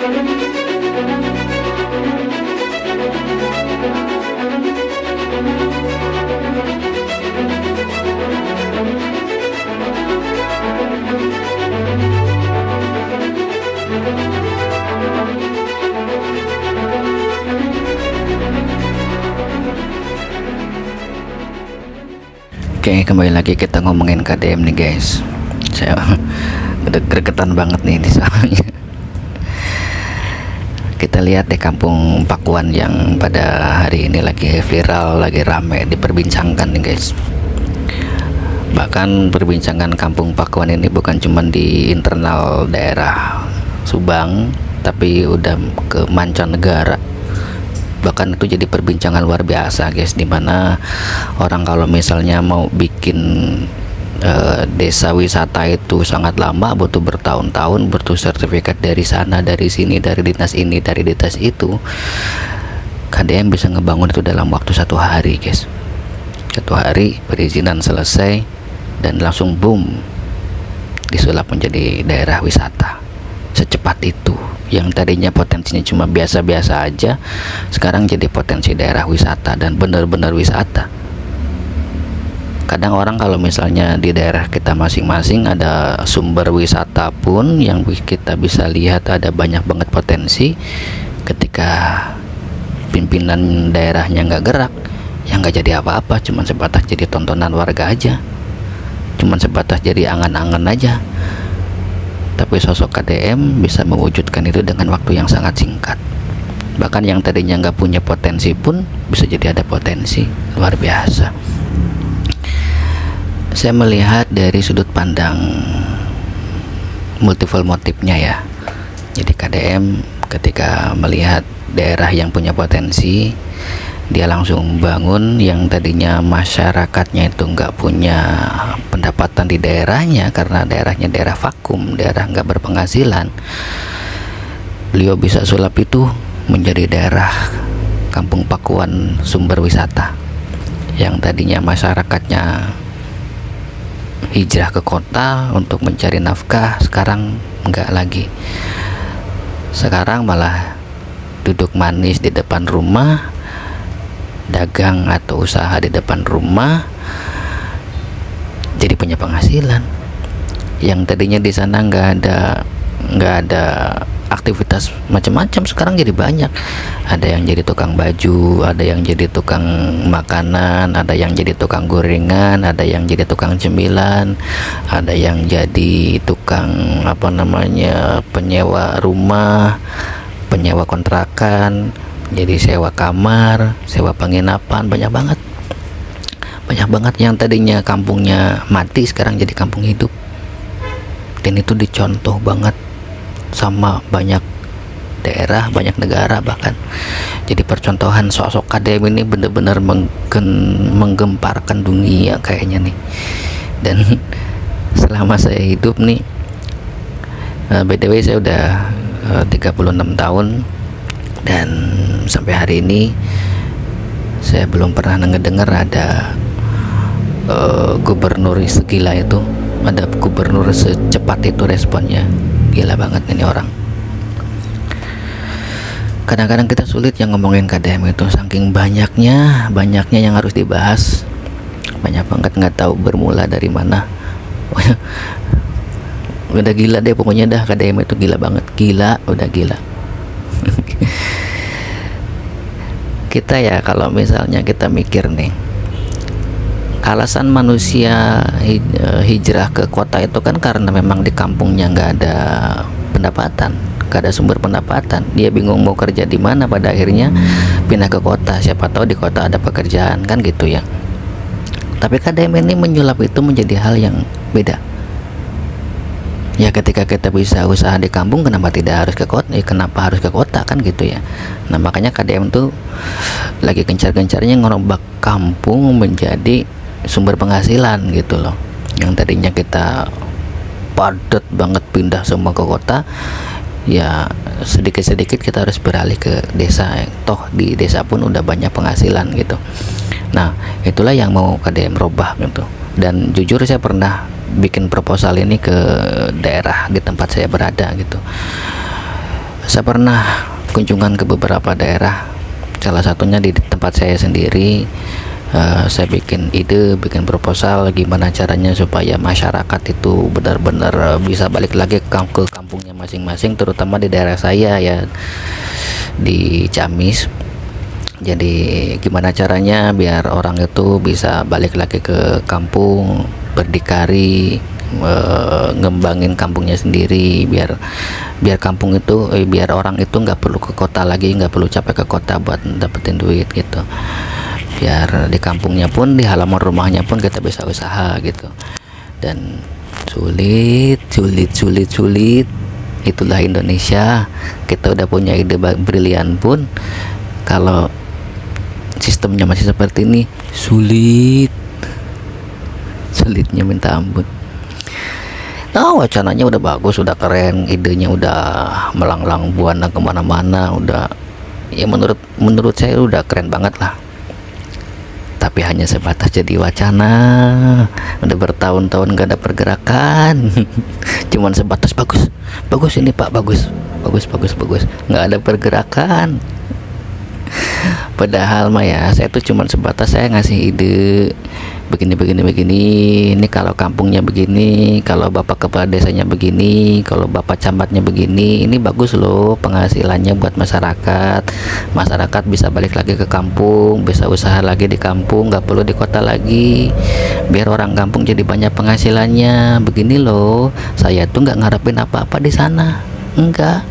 Oke, kembali lagi kita ngomongin KDM nih guys. Saya udah gregetan banget nih di soalnya. Kita lihat deh kampung Pakuan yang pada hari ini lagi viral, lagi rame diperbincangkan nih guys. Bahkan perbincangan kampung Pakuan ini bukan cuma di internal daerah Subang, tapi udah ke mancanegara. Bahkan itu jadi perbincangan luar biasa guys, dimana orang kalau misalnya mau bikin desa wisata itu sangat lama, butuh bertahun-tahun, butuh sertifikat dari sana, dari sini, dari dinas ini, dari dinas itu. KDM bisa ngebangun itu dalam waktu 1 hari guys. 1 hari perizinan selesai dan langsung boom disulap menjadi daerah wisata secepat itu. Yang tadinya potensinya cuma biasa-biasa aja, sekarang jadi potensi daerah wisata dan benar-benar wisata. Kadang orang kalau misalnya di daerah kita masing-masing ada sumber wisata pun yang kita bisa lihat ada banyak banget potensi, ketika pimpinan daerahnya nggak gerak, yang nggak jadi apa-apa, cuman sebatas jadi tontonan warga aja, cuman sebatas jadi angan-angan aja. Tapi sosok KDM bisa mewujudkan itu dengan waktu yang sangat singkat. Bahkan yang tadinya nggak punya potensi pun bisa jadi ada potensi luar biasa. Saya melihat dari sudut pandang multiple motifnya ya. Jadi KDM ketika melihat daerah yang punya potensi, dia langsung bangun yang tadinya masyarakatnya itu nggak punya pendapatan di daerahnya karena daerahnya daerah vakum, daerah nggak berpenghasilan. Beliau bisa sulap itu menjadi daerah kampung Pakuan sumber wisata yang tadinya masyarakatnya hijrah ke kota untuk mencari nafkah, sekarang nggak lagi. Sekarang malah duduk manis di depan rumah, dagang atau usaha di depan rumah, jadi punya penghasilan. Yang tadinya di sana nggak ada aktivitas macam-macam, sekarang jadi banyak. Ada yang jadi tukang baju, ada yang jadi tukang makanan, ada yang jadi tukang gorengan, ada yang jadi tukang cemilan, ada yang jadi tukang penyewa rumah, penyewa kontrakan, jadi sewa kamar, sewa penginapan. Banyak banget yang tadinya kampungnya mati sekarang jadi kampung hidup. Dan itu dicontoh banget sama banyak daerah, banyak negara bahkan. Jadi percontohan sosok KDM ini benar-benar menggemparkan dunia kayaknya nih. Dan selama saya hidup nih, BTW saya udah 36 tahun, dan sampai hari ini saya belum pernah ngedenger ada gubernur segila itu, ada gubernur secepat itu responnya. Gila banget ini orang. Kadang-kadang kita sulit yang ngomongin KDM itu, saking banyaknya yang harus dibahas, banyak banget, nggak tahu bermula dari mana. Udah gila deh pokoknya dah, KDM itu gila banget, udah gila. Kita ya kalau misalnya kita mikir nih, alasan manusia hijrah ke kota itu kan karena memang di kampungnya nggak ada pendapatan, nggak ada sumber pendapatan. Dia bingung mau kerja di mana, pada akhirnya pindah ke kota. Siapa tahu di kota ada pekerjaan, kan gitu ya. Tapi KDM ini menyulap itu menjadi hal yang beda. Ya ketika kita bisa usaha di kampung, kenapa tidak harus ke kota? Kenapa harus ke kota, kan gitu ya. Nah makanya KDM tuh lagi gencar-gencarnya ngerombak kampung menjadi sumber penghasilan gitu loh. Yang tadinya kita padat banget pindah semua ke kota, ya sedikit-sedikit kita harus beralih ke desa. Toh di desa pun udah banyak penghasilan gitu. Nah itulah yang mau KDM robah gitu. Dan jujur saya pernah bikin proposal ini ke daerah di tempat saya berada gitu. Saya pernah kunjungan ke beberapa daerah, salah satunya di tempat saya sendiri. Saya bikin ide, bikin proposal gimana caranya supaya masyarakat itu benar-benar bisa balik lagi ke kampungnya masing-masing, terutama di daerah saya ya, di Ciamis. Jadi gimana caranya biar orang itu bisa balik lagi ke kampung, berdikari, ngembangin kampungnya sendiri, biar kampung itu biar orang itu nggak perlu ke kota lagi, nggak perlu capek ke kota buat dapetin duit gitu. Biar di kampungnya pun, di halaman rumahnya pun kita bisa usaha gitu. Dan sulit, itulah Indonesia. Kita udah punya ide brilian pun, kalau sistemnya masih seperti ini, sulitnya minta ampun. Wacananya udah bagus, udah keren, idenya udah melanglang buana kemana-mana, udah ya menurut saya udah keren banget lah. Tapi hanya sebatas jadi wacana, udah bertahun-tahun gak ada pergerakan. Cuman sebatas bagus ini Pak, bagus, nggak ada pergerakan. Padahal mah ya, saya tuh cuman sebatas saya ngasih ide begini, ini kalau kampungnya begini, kalau bapak kepala desanya begini, kalau bapak camatnya begini, ini bagus loh penghasilannya buat masyarakat bisa balik lagi ke kampung, bisa usaha lagi di kampung, nggak perlu di kota lagi, biar orang kampung jadi banyak penghasilannya begini loh. Saya tuh nggak ngarepin apa-apa di sana, enggak,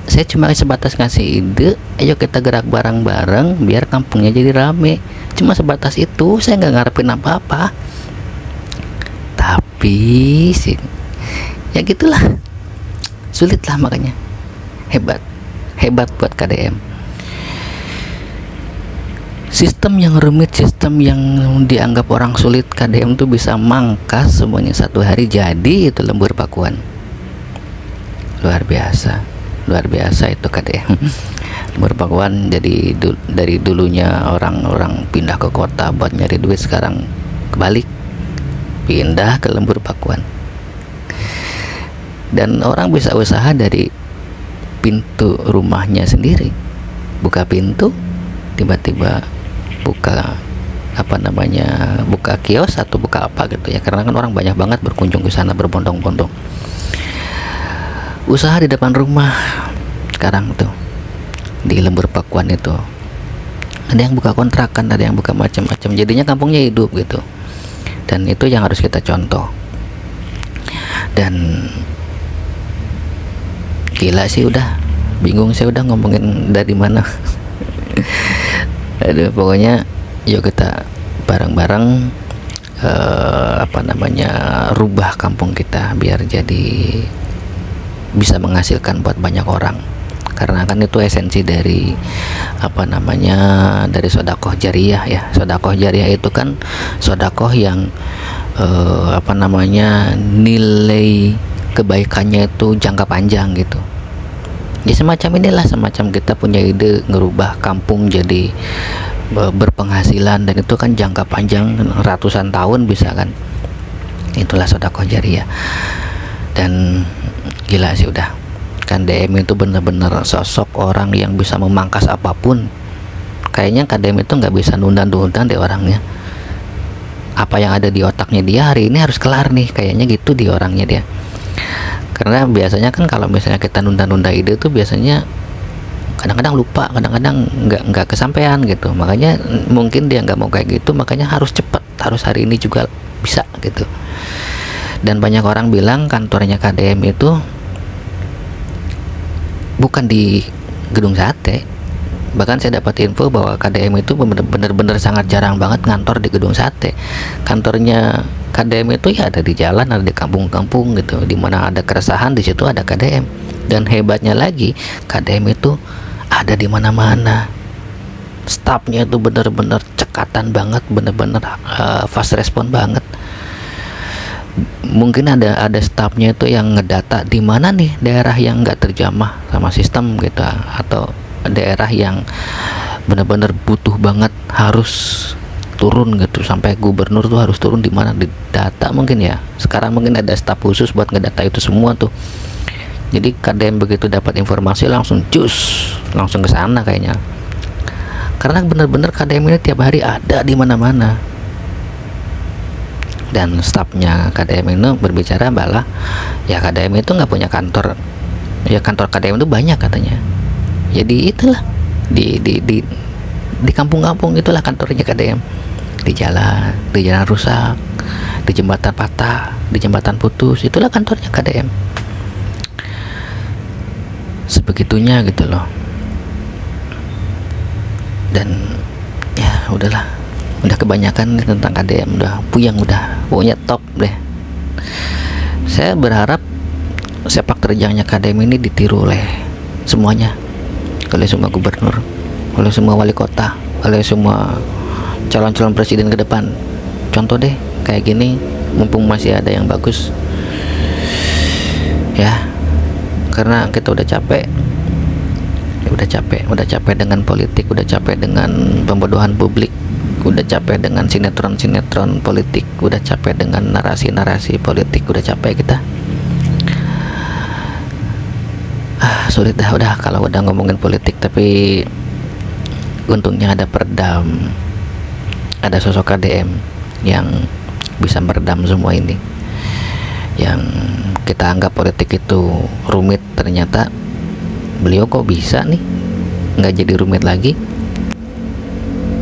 saya cuma sebatas ngasih ide, ayo kita gerak bareng-bareng biar kampungnya jadi rame. Cuma sebatas itu, saya nggak ngarepin apa-apa. Tapi sih ya gitulah, sulit lah, makanya hebat buat KDM. Sistem yang rumit, sistem yang dianggap orang sulit, KDM tuh bisa mangkas semuanya satu hari jadi. Itu lembur pakuan, luar biasa itu KDM. Lembur pakuan jadi dari dulunya orang-orang pindah ke kota buat nyari duit, sekarang kebalik, pindah ke lembur pakuan. Dan orang bisa usaha dari pintu rumahnya sendiri, buka pintu, tiba-tiba buka buka kios atau buka apa gitu ya, karena kan orang banyak banget berkunjung ke sana berbondong-bondong. Usaha di depan rumah sekarang tuh di lembur pakuan itu, ada yang buka kontrakan, ada yang buka macam-macam, jadinya kampungnya hidup gitu. Dan itu yang harus kita contoh. Dan gila sih, udah bingung saya udah ngomongin dari mana. Aduh, pokoknya yuk kita bareng-bareng rubah kampung kita biar jadi bisa menghasilkan buat banyak orang. Karena kan itu esensi dari dari sedekah jariyah ya. Sedekah jariyah itu kan sedekah yang nilai kebaikannya itu jangka panjang gitu. Ya semacam inilah, semacam kita punya ide ngerubah kampung jadi berpenghasilan, dan itu kan jangka panjang ratusan tahun bisa kan. Itulah sedekah jariyah. Dan gila sih udah, kan DM itu bener-bener sosok orang yang bisa memangkas apapun. Kayaknya KDM itu nggak bisa nunda-nunda deh orangnya. Apa yang ada di otaknya dia hari ini harus kelar nih, kayaknya gitu di orangnya dia. Karena biasanya kan kalau misalnya kita nunda-nunda ide tuh biasanya kadang-kadang lupa, kadang-kadang nggak kesampaian gitu. Makanya mungkin dia nggak mau kayak gitu, makanya harus cepat, harus hari ini juga bisa gitu. Dan banyak orang bilang kantornya KDM itu bukan di gedung sate. Bahkan saya dapat info bahwa KDM itu benar-benar sangat jarang banget ngantor di gedung sate. Kantornya KDM itu ya ada di jalan, ada di kampung-kampung gitu, di mana ada keresahan di situ ada KDM. Dan hebatnya lagi, KDM itu ada di mana-mana. Stafnya itu benar-benar cekatan banget, benar-benar fast respon banget. Mungkin ada stafnya itu yang ngedata di mana nih daerah yang nggak terjamah sama sistem gitu, atau daerah yang benar-benar butuh banget harus turun gitu, sampai gubernur tuh harus turun di mana, di data mungkin ya. Sekarang mungkin ada staf khusus buat ngedata itu semua tuh. Jadi KDM begitu dapat informasi langsung langsung ke sana kayaknya, karena benar-benar KDM ini tiap hari ada di mana-mana. Dan stafnya KDM itu berbicara bahwa ya KDM itu nggak punya kantor, ya kantor KDM itu banyak katanya. Jadi itulah di kampung-kampung itulah kantornya KDM, di jalan rusak, di jembatan patah, di jembatan putus, itulah kantornya KDM. Sebegitunya gitu loh. Dan ya udahlah, udah kebanyakan nih tentang KDM, udah puyeng, udah pokoknya top deh. Saya berharap sepak terjangnya KDM ini ditiru oleh semuanya, oleh semua gubernur, oleh semua wali kota, oleh semua calon-calon presiden ke depan. Contoh deh kayak gini, mumpung masih ada yang bagus ya, karena kita udah capek dengan politik, udah capek dengan pembodohan publik, udah capek dengan sinetron politik, udah capek dengan narasi politik, udah capek kita. Sulit dah udah kalau udah ngomongin politik. Tapi untungnya ada peredam, ada sosok KDM yang bisa meredam semua ini. Yang kita anggap politik itu rumit, ternyata beliau kok bisa nih nggak jadi rumit lagi.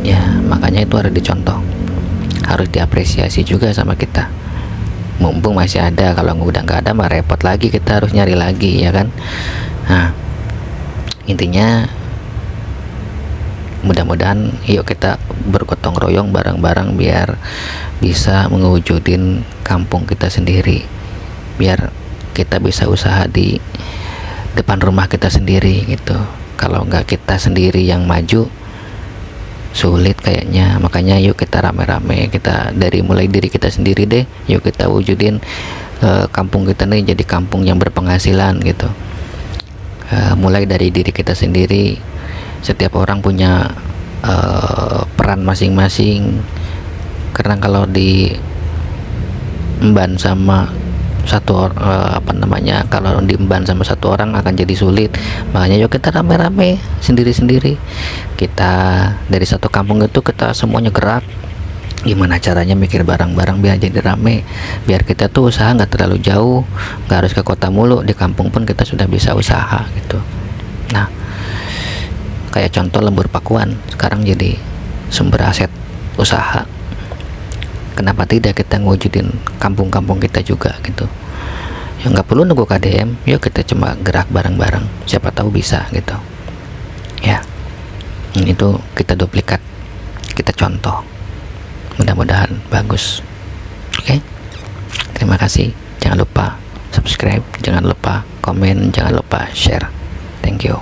Ya makanya itu harus dicontoh, harus diapresiasi juga sama kita, mumpung masih ada. Kalau udah nggak ada mah repot lagi, kita harus nyari lagi ya kan. Nah intinya mudah-mudahan yuk kita bergotong royong bareng-bareng biar bisa mewujudin kampung kita sendiri, biar kita bisa usaha di depan rumah kita sendiri gitu. Kalau nggak kita sendiri yang maju, sulit kayaknya. Makanya yuk kita rame-rame, kita mulai diri kita sendiri deh, yuk kita wujudin kampung kita nih jadi kampung yang berpenghasilan gitu. Mulai dari diri kita sendiri. Setiap orang punya peran masing-masing, karena kalau diemban sama kalau diemban sama satu orang akan jadi sulit. Makanya yuk kita rame-rame sendiri-sendiri. Kita dari satu kampung itu kita semuanya gerak, gimana caranya mikir bareng-bareng biar jadi rame, biar kita tuh usaha nggak terlalu jauh, nggak harus ke kota mulu, di kampung pun kita sudah bisa usaha gitu. Nah kayak contoh Lembur Pakuan sekarang jadi sumber aset usaha. Kenapa tidak kita ngewujudin kampung-kampung kita juga gitu ya, nggak perlu nunggu KDM, yuk kita cuma gerak bareng-bareng, siapa tahu bisa gitu ya. Itu kita duplikat, kita contoh, mudah-mudahan bagus. Oke, terima kasih. Jangan lupa subscribe, jangan lupa komen, jangan lupa share. Thank you.